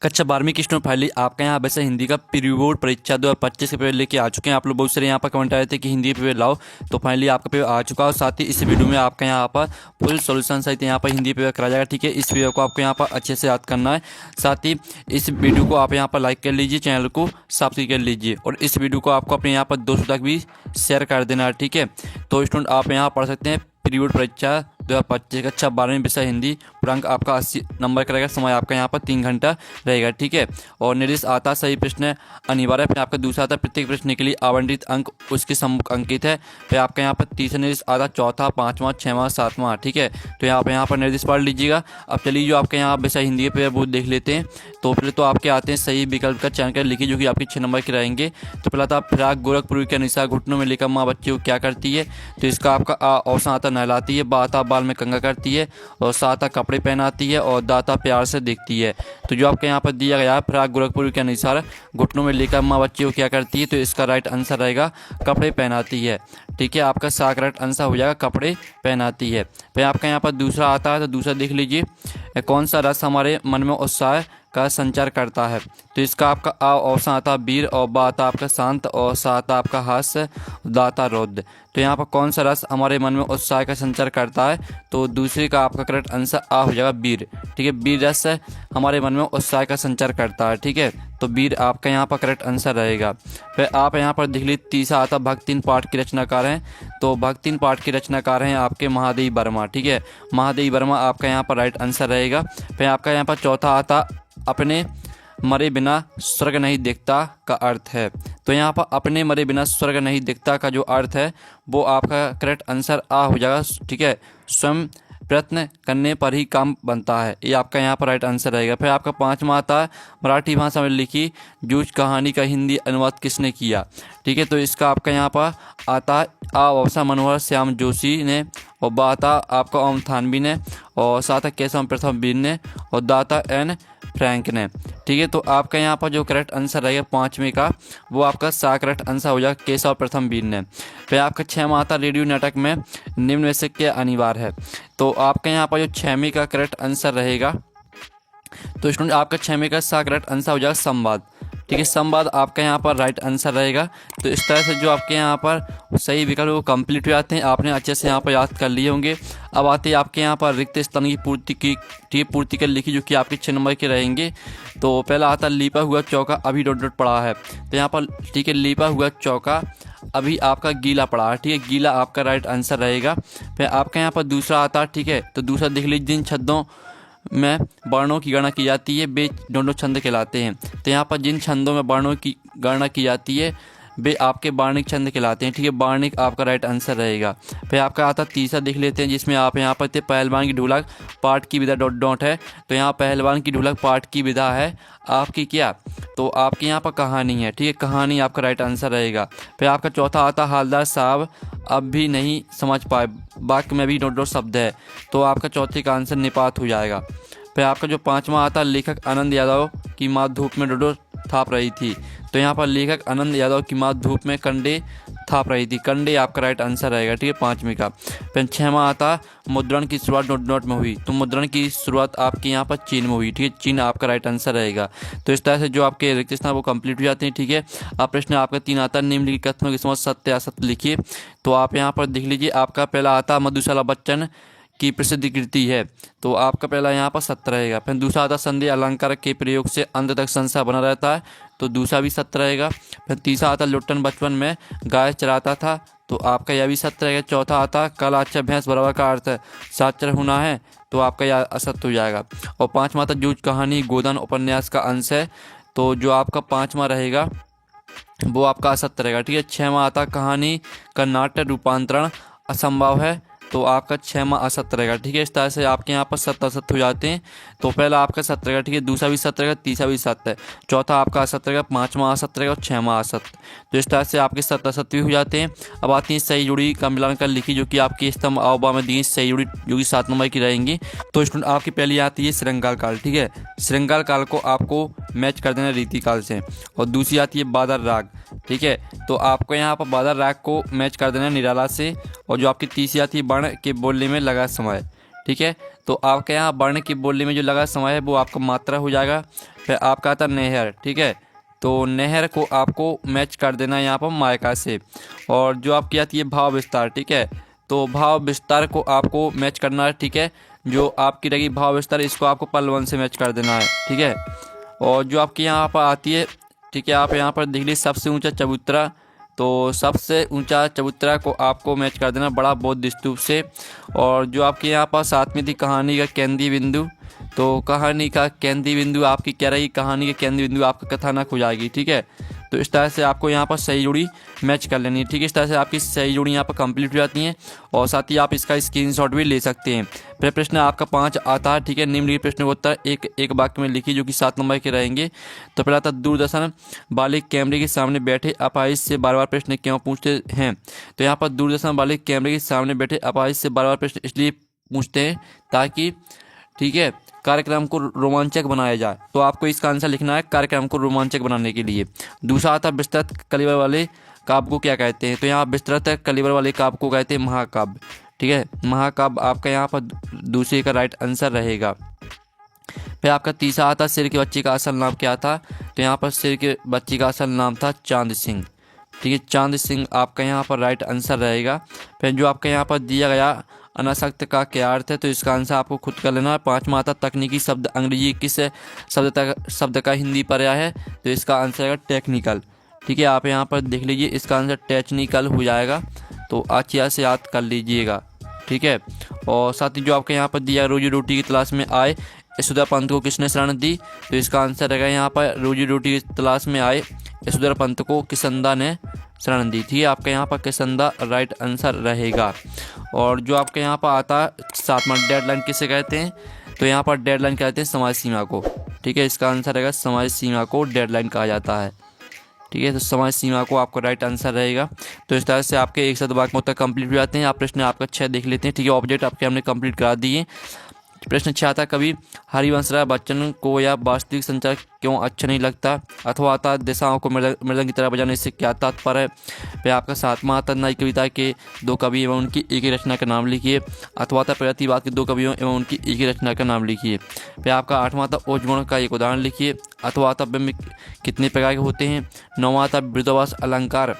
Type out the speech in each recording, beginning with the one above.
कक्षा 12वीं की स्टूडेंट फाइनली आपका यहाँ वैसे हिंदी का प्री बोर्ड परीक्षा 2025 के पेपर लेके आ चुके हैं। आप लोग बहुत सारे यहाँ पर कमेंट आए थे कि हिंदी पेपर लाओ, तो फाइनली आपका पेपर आ चुका है। और साथ ही इस वीडियो में आपका यहाँ पर फुल सॉल्यूशन सहित यहाँ पर हिंदी पेपर कराया जाएगा। ठीक है, इस वीडियो को आपको यहाँ पर अच्छे से याद करना है। साथ ही इस वीडियो को आप यहाँ पर लाइक कर लीजिए, चैनल को सब्सक्राइब कर लीजिए और इस वीडियो को आपको अपने यहाँ पर दोस्तों तक भी शेयर कर देना है। ठीक है, तो स्टूडेंट आप यहाँ पढ़ सकते हैं प्री बोर्ड परीक्षा 2025 कक्षा 12वीं विषय हिंदी। पूर्णांक आपका 80 नंबर का रहेगा। समय आपका यहाँ पर 3 घंटा रहेगा। ठीक है, और निर्देश आता सही प्रश्न अनिवार्य। फिर आपका दूसरा आता प्रत्येक प्रश्न के लिए आवंटित अंक उसके सम्मुख अंकित है। फिर आपका यहाँ पर तीसरा निर्देश आता चौथा, पाँचवां, छठवां, सातवां। ठीक है, तो यहाँ पर निर्देश पढ़ लीजिएगा। अब चलिए जो आपके यहाँ विषय हिंदी के पेपर वो देख लेते हैं। तो पहले तो आपके आते हैं सही विकल्प का चयन कर लिखिए जो कि आपके 6 नंबर के रहेंगे। तो पहला था फिराक गोरखपुर के अनुसार घुटनों में लेकर माँ बच्चे को क्या करती है। तो इसका आपका ऑप्शन आता नहलाती है, बा आता बाल में कंघा करती है, और सा आता कपड़े पहनाती है, और दाता प्यार से देखती है। तो जो आपके यहाँ पर दिया गया है फिराक गोरखपुर के अनुसार घुटनों में लेकर माँ बच्चे को क्या करती है, तो इसका राइट आंसर रहेगा कपड़े पहनाती है। ठीक है, आपका सा करेक्ट आंसर हो जाएगा कपड़े पहनाती है। फिर आपका यहाँ पर दूसरा आता है, तो दूसरा देख लीजिए कौन सा रस हमारे मन में उत्साह का संचार करता है। तो इसका आपका ऑप्शन आता वीर, और बा आता आपका शांत, और सा आता आपका हास्य, दाता रौद्र। तो यहाँ पर कौन सा रस हमारे मन में उत्साह का संचार करता है, तो दूसरे का आपका करेक्ट आंसर आ हो जाएगा वीर। ठीक है, वीर रस हमारे मन में उत्साह का संचार करता है। ठीक है, तो वीर आपका यहाँ पर करेक्ट आंसर रहेगा। फिर आप यहाँ पर देख लीजिए तीसरा आता भक्तिन पाठ के रचनाकार हैं। तो भक्तिन पाठ के रचनाकार हैं आपके महादेव वर्मा। ठीक है, महादेव वर्मा आपका यहाँ पर राइट आंसर रहेगा। फिर आपका यहाँ पर चौथा आता अपने मरे बिना स्वर्ग नहीं देखता का अर्थ है। तो यहाँ पर अपने मरे बिना स्वर्ग नहीं देखता का जो अर्थ है वो आपका करेक्ट आंसर आ हो जाएगा। ठीक है, स्वयं प्रयत्न करने पर ही काम बनता है, ये आपका यहाँ पर राइट आंसर रहेगा। फिर आपका पांचवा आता है मराठी भाषा में लिखी जूझ कहानी का हिंदी अनुवाद किसने किया। ठीक है, तो इसका आपका यहाँ पर आता आ ऑप्शन मनोहर श्याम जोशी ने, और बा आता आपका ओम थानवी ने, और साथ केशव प्रथम वीर ने, और दाता एन फ्रैंक ने। ठीक है, तो आपका यहाँ पर जो करेक्ट आंसर रहेगा पाँचवें का वो आपका सा करेक्ट आंसर हो जाएगा केशव प्रथम वीर ने। फिर आपका छठवां आता रेडियो नाटक में निम्न में से क्या अनिवार्य है। तो आपका यहाँ पर जो छठवीं का करेक्ट आंसर रहेगा, तो स्टूडेंट आपका छठवीं का सा करेक्ट आंसर हो जाएगा संवाद। ठीक है, संवाद आपका यहाँ पर राइट आंसर रहेगा। तो इस तरह से जो आपके यहाँ पर सही विकल्प वो कंप्लीट हो जाते हैं। आपने अच्छे से यहाँ पर याद कर लिए होंगे। अब आते हैं आपके यहाँ पर रिक्त स्थान की पूर्ति कर लिखी जो कि आपके 6 नंबर के रहेंगे। तो पहला आता लीपा हुआ चौका अभी डॉट डॉट पड़ा है। तो यहाँ पर ठीक है, लीपा हुआ चौका अभी आपका गीला पड़ा है। ठीक है, गीला आपका राइट आंसर रहेगा। फिर आपका यहाँ पर दूसरा आता ठीक है, तो दूसरा देख लीजिए जिन छंदों में वर्णों की गणना की जाती है वे दोनों छंद कहलाते हैं। तो यहाँ पर जिन छंदों में वर्णों की गणना की जाती है वे आपके वार्णिक छंद कहलाते हैं। ठीक है, वार्णिक आपका राइट आंसर रहेगा। फिर आपका आता तीसरा देख लेते हैं जिसमें आप यहाँ पर थे पहलवान की ढोलक पाठ की विधा डॉट डॉट है। तो यहाँ पहलवान की ढोलक पाठ की विधा है आपकी क्या, तो आपके यहाँ पर कहानी है। ठीक है, कहानी आपका राइट आंसर रहेगा। फिर आपका चौथा आता हालदार साहब अब भी नहीं समझ पाए वाक्य में भी डॉट डॉट शब्द है। तो आपका चौथे का आंसर निपात हो जाएगा। फिर आपका जो पांचवा आता लेखक आनंद यादव की माँ धूप में डोडो थाप रही थी। तो यहाँ पर लेखक आनंद यादव की माँ धूप में कंडे थाप रही थी। कंडे आपका राइट आंसर रहेगा। ठीक है, पाँचवीं का। फिर छठवां आता मुद्रण की शुरुआत डॉट डॉट में हुई। तो मुद्रण की शुरुआत आपके यहाँ पर चीन में हुई। ठीक है, चीन आपका राइट आंसर रहेगा। तो इस तरह से जो आपके रिक्त स्थान वो कंप्लीट हो जाते हैं। ठीक है, आप प्रश्न आपका 3 आता निम्नलिखित कथनों की समझ सत्य असत्य लिखिए। तो आप यहाँ पर देख लीजिए आपका पहला आता मधुशाला बच्चन की प्रसिद्ध कृति है। तो आपका पहला यहाँ पर सत्य रहेगा। फिर दूसरा आता संदेह अलंकार के प्रयोग से अंत तक संशय बना रहता है। तो दूसरा भी सत्य रहेगा। फिर तीसरा आता लुट्टन बचपन में गाय चराता था। तो आपका यह भी सत्य रहेगा। चौथा आता कल अच्छा भैंस बराबर का अर्थ साचर होना है। तो आपका यह असत्य हो जाएगा। और पाँचवा आता जूझ कहानी गोदान उपन्यास का अंश है। तो जो आपका पाँचवा रहेगा वो आपका असत्य रहेगा। ठीक है, छठवां आता कहानी का नाट्य रूपांतरण असंभव है। तो आपका 6वां असत्य रहेगा। ठीक है, इस तरह से आपके यहाँ पर सत्य असत्य हो जाते हैं। तो पहला आपका सत्य रहेगा। ठीक है, दूसरा भी सत्य रहेगा, तीसरा भी सत्य है, चौथा आपका असत्य रहेगा, पाँचवां असत्य रहेगा और 6वां असत्य। तो इस तरह से आपके सत्य असत्य भी हो जाते हैं। अब आती है सही जुड़ी का मिलान कर लिखी जो कि आपकी स्तंभ अवबा में दी सही जुड़ी जो कि 7 नंबर की रहेंगी। तो स्टूडेंट आपकी पहली आती है श्रृंगार काल। ठीक है, श्रृंगार काल को आपको मैच कर देना रीति काल से। और दूसरी आती है बादर राग। ठीक है, तो आपको यहाँ पर बादर राग को मैच कर देना निराला से। और जो आपकी तीसरी आती है वर्ण के बोलने में लगा समय। ठीक है। तो आपके यहाँ वर्ण की बोली में जो लगा समय है वो आपका मात्रा हो जाएगा। फिर आपका आता नहर, ठीक है। तो नहर को आपको मैच कर देना है यहाँ पर मायका से। और जो आपकी आती है भाव विस्तार, ठीक है। तो भाव विस्तार को आपको मैच करना है, ठीक है। जो आपकी रहेगी भाव विस्तार, इसको आपको पल-वन से मैच कर देना है, ठीक है। और जो आपके यहाँ पर आती है, ठीक है, आप यहाँ पर देख लीजिए सबसे ऊंचा चबूतरा। तो सबसे ऊंचा चबूतरा को आपको मैच कर देना बड़ा बौद्ध स्तूप से। और जो आपके यहाँ पर साथ में थी कहानी का केंद्रीय बिंदु, तो कहानी का केंद्रीय बिंदु आपकी क्या रहेगी, कहानी के केंद्रीय बिंदु आपका कथानक हो जाएगी, ठीक है। तो इस तरह से आपको यहाँ पर सही जोड़ी मैच कर लेनी है, ठीक है। इस तरह से आपकी सही जोड़ी यहाँ पर कंप्लीट हो जाती हैं। और साथ ही आप इसका स्क्रीनशॉट भी ले सकते हैं। फिर प्रश्न आपका 5 आता है, ठीक है। निम्नलिखित प्रश्न का उत्तर एक वाक्य में लिखिए जो कि 7 नंबर के रहेंगे। तो पहला था दूरदर्शन वाले कैमरे के सामने बैठे अपाहिज से बार बार प्रश्न क्यों पूछते हैं। तो यहाँ पर दूरदर्शन वाले कैमरे के सामने बैठे अपाहिज से बार बार प्रश्न इसलिए पूछते हैं ताकि, ठीक है, कार्यक्रम को रोमांचक बनाया जाए। तो आपको इसका आंसर लिखना है कार्यक्रम को रोमांचक बनाने के लिए। दूसरा आता विस्तृत कलिबर वाले काव्य को क्या कहते हैं। तो यहाँ विस्तृत कलिबर वाले काव्य को कहते हैं महाकाव्य, ठीक है। महाकाव्य आपका यहाँ पर दूसरे का राइट आंसर रहेगा। फिर आपका तीसरा आता सिर के बच्चे का असल नाम क्या था। तो यहाँ पर सिर के बच्चे का असल नाम था चांद सिंह, ठीक है। चांद सिंह आपका यहाँ पर राइट आंसर रहेगा। फिर जो आपका यहाँ पर दिया गया अनासक्त का क्या अर्थ है, तो इसका आंसर आपको खुद कर लेना है। पाँचवा आता तकनीकी शब्द अंग्रेजी किस शब्द का हिंदी पर्याय है। तो इसका आंसर है टेक्निकल, ठीक है। आप यहाँ पर देख लीजिए इसका आंसर टेक्निकल हो जाएगा। तो अच्छी से याद कर लीजिएगा, ठीक है। और साथ ही जो आपके यहाँ पर दिया रोजी रोटी की तलाश में आए यशोधरा पंत को किसने शरण दी। तो इसका आंसर रहेगा यहाँ पर रोजी रोटी की तलाश में आए यशोधरा पंत को किसंदा ने शरण दी थी। आपका यहाँ पर किसंदा राइट आंसर रहेगा। और जो आपके यहाँ पर आता है सातवां डेडलाइन किसे कहते हैं। तो यहाँ पर डेडलाइन कहते हैं समाज सीमा को, ठीक है। इसका आंसर रहेगा समाज सीमा को डेडलाइन कहा जाता है, ठीक है। तो समाज सीमा को आपको राइट आंसर रहेगा। तो इस तरह से आपके 107 वाक्य उत्तर कंप्लीट हो जाते हैं। आप प्रश्न आपका 6 देख लेते हैं, ठीक है। ऑब्जेक्ट आपके हमने कंप्लीट करा दिए। प्रश्न 6 आता कवि हरिवंश राय बच्चन को यह वास्तविक संचार क्यों अच्छा नहीं लगता। अथवा आता दिशाओं को मृदंग की तरह बजाने से क्या तात्पर्य है। फिर आपका 7वां आता नई कविता के 2 कवि एवं उनकी एक ही रचना का नाम लिखिए। अथवा आता प्रतिवाद के 2 कवियों एवं उनकी एक ही रचना का नाम लिखिए। फिर आपका 8वां आता ओजगुण का एक उदाहरण लिखिए। अथवा आता बिंब कितने प्रकार के होते हैं। 9वां आता विरोधाभास अलंकार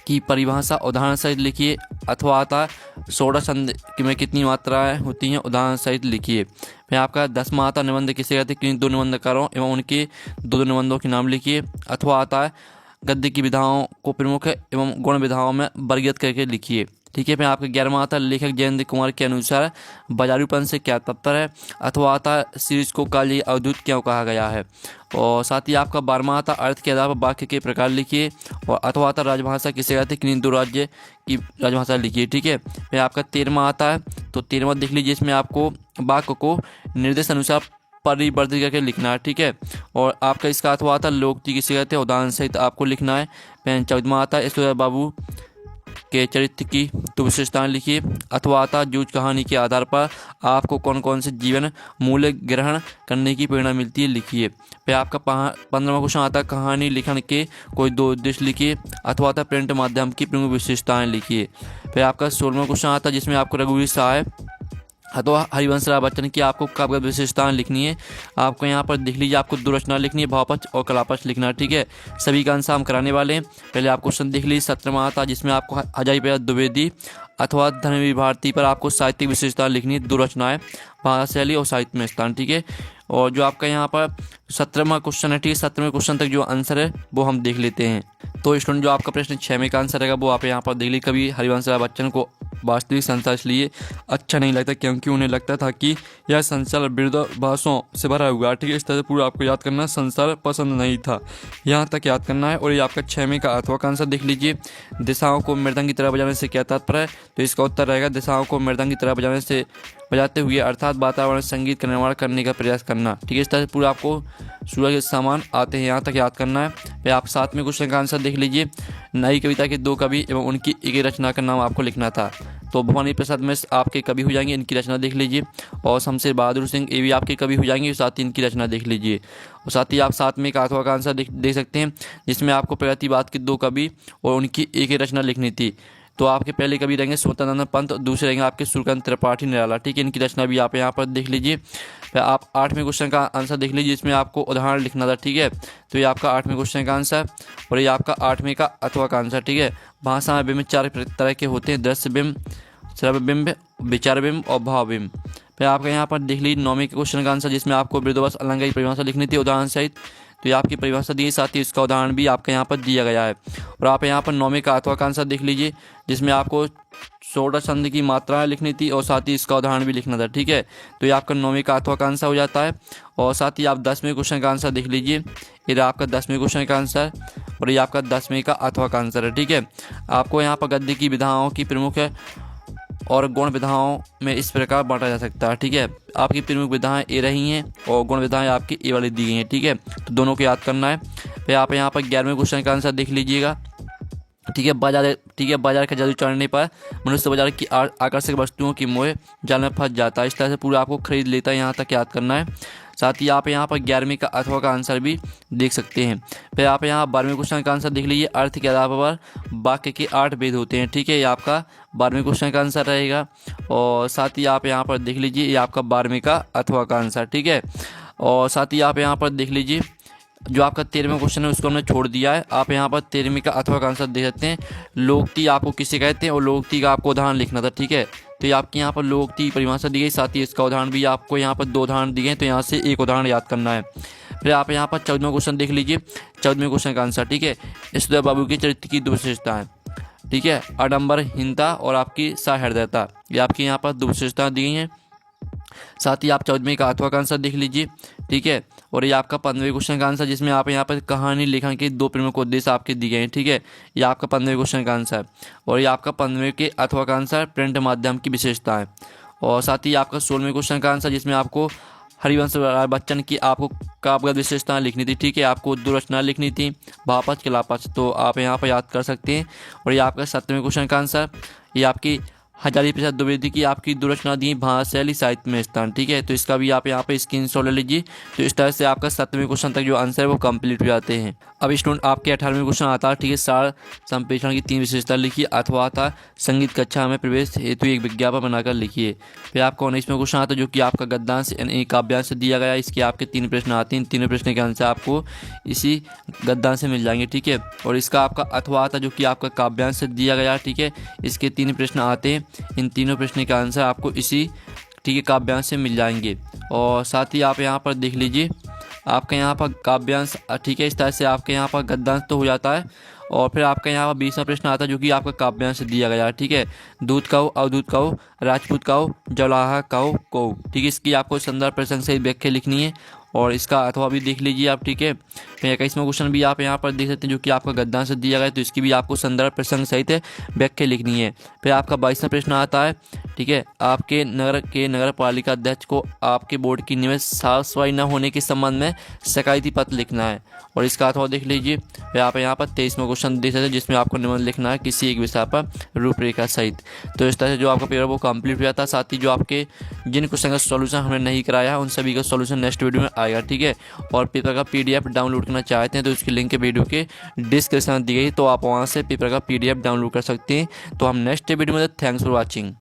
की परिभाषा उदाहरण सहित लिखिए। अथवा आता षोडश छंद में कितनी मात्राएं होती हैं, उदाहरण सहित लिखिए। फिर आपका 10वां आता निबंध किसे कहते हैं, किन 2 निबंधकारों एवं उनके 2 निबंधों के नाम लिखिए। अथवा आता है गद्य की विधाओं को प्रमुख एवं गुण विधाओं में वर्गीकृत करके लिखिए, ठीक है। फिर आपका 11वां आता लेखक जयंत कुमार के अनुसार बाजारूपन से क्या तात्पर्य है। अथवा आता सीरीज को काली अवधूत क्यों कहा गया है। और साथ ही आपका 12वां आता अर्थ के आधार पर वाक्य के प्रकार लिखिए। और अथवा आता राजभाषा किसे कहते हैं, किन 2 राज्य की राजभाषा लिखिए, ठीक है। फिर आपका 13वां आता है, तो 13वां देख लीजिए, इसमें आपको वाक्य को निर्देश अनुसार परिवर्तित करके लिखना है, ठीक है। और आपका इसका अथवा आता लोकती किसे कहते हैं, उदाहरण सहित आपको लिखना है। फिर 14वां आता यशोधरा बाबू के चरित्र की 2 विशेषताएं लिखिए। अथवा आता जूझ कहानी के आधार पर आपको कौन कौन से जीवन मूल्य ग्रहण करने की प्रेरणा मिलती है, लिखिए। फिर आपका 15वां क्वेश्चन आता कहानी लिखण के कोई 2 उद्देश्य लिखिए। अथवा आता प्रिंट माध्यम की प्रमुख विशेषताएं लिखिए। फिर आपका 16वां क्वेश्चन आता जिसमें आपको रघुवीर सहाय अथवा हरिवंश राय बच्चन की आपको काव्यगत विशेषताएं लिखनी है। आपको यहाँ पर देख लीजिए, आपको 2 रचना लिखनी है, भावपक्ष और कलापक्ष लिखना है, ठीक है। सभी का आंसर हम कराने वाले हैं। पहले आप क्वेश्चन देख लीजिए 17वां आता जिसमें आपको हजारी प्रसाद द्विवेदी अथवा धनवीर भारती पर आपको साहित्यिक विशेषताएं लिखनी है, 2 रचनाएं भाषा शैली और साहित्य में स्थान, ठीक है। और जो आपका यहाँ पर 17वां क्वेश्चन है, ठीक है। 17वें क्वेश्चन तक जो आंसर है वो हम देख लेते हैं। तो स्टूडेंट जो आपका प्रश्न 6 में का आंसर रहेगा वो आप यहाँ पर देख लीजिए। कभी हरिवंश राय बच्चन को वास्तविक संसार इसलिए अच्छा नहीं लगता क्योंकि उन्हें लगता था कि यह संसार विरोधाभासों से भरा हुआ है, ठीक है। इस तरह से पूरा आपको याद करना, संसार पसंद नहीं था, यहाँ तक याद करना है। और ये आपका 6 में का अथवा का आंसर देख लीजिए। दिशाओं को मृदंग की तरह बजाने से क्या तात्पर्य है। तो इसका उत्तर रहेगा दिशाओं को मृदंग की तरह बजाते हुए अर्थात वातावरण संगीत का निर्माण करने का प्रयास करना, ठीक है। इस तरह से पूरा आपको सूरज के सामान आते हैं, यहाँ तक याद करना है। फिर आप 7वें क्वेश्चन का आंसर देख लीजिए। नई कविता के 2 कवि एवं उनकी एक ही रचना का नाम आपको लिखना था। तो भवानी प्रसाद मिश्र आपके कवि हो जाएंगे, इनकी रचना देख लीजिए। और शमशेर बहादुर सिंह ये भी आपके कवि हो जाएंगे, साथ ही इनकी रचना देख लीजिए। और साथ ही आप 7वें का अथवा का आंसर देख सकते हैं जिसमें आपको प्रतिवाद के 2 कवि और उनकी एक ही रचना लिखनी थी। तो आपके पहले कवि रहेंगे स्वतंत्रानंद पंत और दूसरे रहेंगे आपके सूर्यकांत त्रिपाठी निराला। ठीक है, इनकी रचना भी आप यहाँ पर देख लीजिए। फिर आप 8वें क्वेश्चन का आंसर देख लीजिए, इसमें आपको उदाहरण लिखना था। ठीक है, तो ये आपका 8वें क्वेश्चन का आंसर और ये आपका 8वें का अथवा का आंसर। ठीक है, भाषा में बिंब 4 तरह के होते हैं, दृश्य बिंब, श्रव्य बिंब, विचार बिंब और भाव बिंब। फिर आपका यहाँ पर देख लीजिए 9वें के क्वेश्चन का आंसर, जिसमें आपको विरोधाभास अलंकार की परिभाषा लिखनी थी उदाहरण सहित। तो ये आपकी परिभाषा दी है, साथ ही इसका उदाहरण भी आपके यहाँ पर दिया गया है। और आप यहाँ पर 9वें का अथवा का आंसर देख लीजिए, जिसमें आपको षोडश छंद की मात्राएं लिखनी थी और साथ ही इसका उदाहरण भी लिखना था। ठीक है, तो ये आपका 9वें का अथवा का आंसर हो जाता है। और साथ ही आप 10वें क्वेश्चन का आंसर देख लीजिए, ये आपका 10वें क्वेश्चन का आंसर और ये आपका 10वें का अथवा का आंसर है। ठीक है, आपको यहाँ पर गद्य की विधाओं की प्रमुख और गुण विधाओं में इस प्रकार बांटा जा सकता है। ठीक है, आपकी प्रमुख विधाएं ए रही हैं और गुण विधाएं आपकी ए वाली दी गई हैं। ठीक है, तो दोनों को याद करना है। फिर आप यहाँ पर 11वें क्वेश्चन का आंसर देख लीजिएगा। ठीक है, बाजार का जादू चढ़ने पर मनुष्य बाजार की आकर्षक वस्तुओं की मोह जाल में फंस जाता है। इस तरह से पूरा आपको खरीद लेता है, यहाँ तक याद करना है। साथ ही आप यहाँ पर 11वें का अथवा का आंसर भी देख सकते हैं। फिर आप यहाँ 12वें क्वेश्चन का आंसर देख लीजिए, अर्थ के आधार पर वाक्य के 8 भेद होते हैं। ठीक है, ये आपका 12वें क्वेश्चन का आंसर रहेगा। और साथ ही आप यहाँ पर देख लीजिए, ये आपका 12वें का अथवा का आंसर। ठीक है, और साथ ही आप यहाँ पर देख लीजिए, जो आपका 13वां क्वेश्चन है उसको हमने छोड़ दिया है। आप यहाँ पर 13वें का अथवा का आंसर देख सकते हैं। लोकोक्ति आपको किसे कहते हैं और लोकोक्ति का आपको उदाहरण लिखना था। ठीक है, तो ये आपके यहाँ पर लोकोक्ति की परिभाषा दी गई, साथ ही इसका उदाहरण भी आपको यहाँ पर 2 उदाहरण दिए हैं, तो यहाँ से एक उदाहरण याद करना है। फिर आप यहाँ पर 14वां क्वेश्चन देख लीजिए, 14वें क्वेश्चन का आंसर। ठीक है, ईश्वर बाबू के चरित्र की 2 विशेषताएं। ठीक है, आडंबरहीनता और आपकी सहृदयता, ये आपकी यहाँ पर 2 विशेषताएं दी गई हैं। साथ ही आप 14वें का अथवा का आंसर देख लीजिए। ठीक है, और ये आपका 15वें क्वेश्चन का आंसर, जिसमें आप यहाँ पर कहानी लेखन के 2 प्रमुख उद्देश्य आपके दिए गए हैं। ठीक है, ये आपका 15वें क्वेश्चन का आंसर और ये आपका 15वें के अथवा का आंसर प्रिंट माध्यम की विशेषताएं। और साथ ही आपका 16वें क्वेश्चन का आंसर, जिसमें आपको हरिवंश राय बच्चन की आपको काव्यगत विशेषताएं लिखनी थी। ठीक है, आपको 2 रचना लिखनी थी, भावपक्ष के लापक्ष, तो आप यहाँ पर याद कर सकते हैं। और ये आपका 17वें क्वेश्चन का आंसर, ये आपकी हजारी प्रसाद द्विवेदी की आपकी 2 रचना दी भाषा शैली साहित्य में स्थान। ठीक है, तो इसका भी आप यहाँ पे स्क्रीनशॉट ले लीजिए। तो इस तरह से आपका 7वें क्वेश्चन तक जो आंसर है वो कंप्लीट हो जाते हैं। अब स्टूडेंट आपके 18वें क्वेश्चन आता है। ठीक है, सार संप्रेषण की 3 विशेषता लिखिए, अथवा था संगीत कक्षा में प्रवेश हेतु एक विज्ञापन बनाकर लिखिए। फिर आपका 19वें क्वेश्चन आता है, जो कि आपका गद्यांश यानी काव्यांश से दिया गया है। इसके आपके 3 प्रश्न आते हैं, तीनों प्रश्न के आंसर आपको इसी गद्यांश से मिल जाएंगे। ठीक है, और इसका आपका अथवा आता है, जो कि आपका काव्यांश से दिया गया है। ठीक है, इसके 3 प्रश्न आते हैं, इन तीनों प्रश्न का आंसर आपको इसी ठीक है काव्यांश से मिल जाएंगे। और साथ ही आप यहाँ पर देख लीजिए, आपके यहाँ पर काव्यांश। ठीक है, इस तरह से आपके यहाँ पर गद्यांश तो हो जाता है। और फिर आपका यहाँ पर 20वां प्रश्न आता है, जो कि आपका काव्यांश से दिया गया है। ठीक है, दूध कहो, अवधूत कहो, राजपूत कहो, जौलाहा कहो, कहो। ठीक है, इसकी आपको संदर्भ प्रसंग सहित व्याख्या लिखनी है और इसका अथवा भी देख लीजिए आप। ठीक है, फिर 21वां क्वेश्चन भी आप यहाँ पर देख सकते हैं, जो कि आपका गद्यांश से दिया गया है, तो इसकी भी आपको संदर्भ प्रसंग सहित व्याख्या लिखनी है। फिर आपका 22वां प्रश्न आता है। ठीक है, आपके नगर के नगर पालिका अध्यक्ष को आपके बोर्ड की नियमित साफ सफाई न होने के संबंध में शिकायती पत्र लिखना है और इसका अथवा देख लीजिए। फिर आप यहाँ पर 23वां क्वेश्चन देख सकते हैं, जिसमें आपको निबंध लिखना है किसी एक विषय पर रूपरेखा सहित। तो इस तरह से जो आपका पेपर वो कंप्लीट हो जाता है। साथ ही जो आपके जिन क्वेश्चन का सॉल्यूशन हमने नहीं कराया है, उन सभी का सॉल्यूशन नेक्स्ट वीडियो में आएगा। ठीक है, और पेपर का PDF डाउनलोड करना चाहते हैं तो इसकी लिंक वीडियो के डिस्क्रिप्शन में दी गई, तो आप वहाँ से पेपर का PDF डाउनलोड कर सकते हैं। तो हम नेक्स्ट वीडियो में, थैंक्स फॉर वॉचिंग।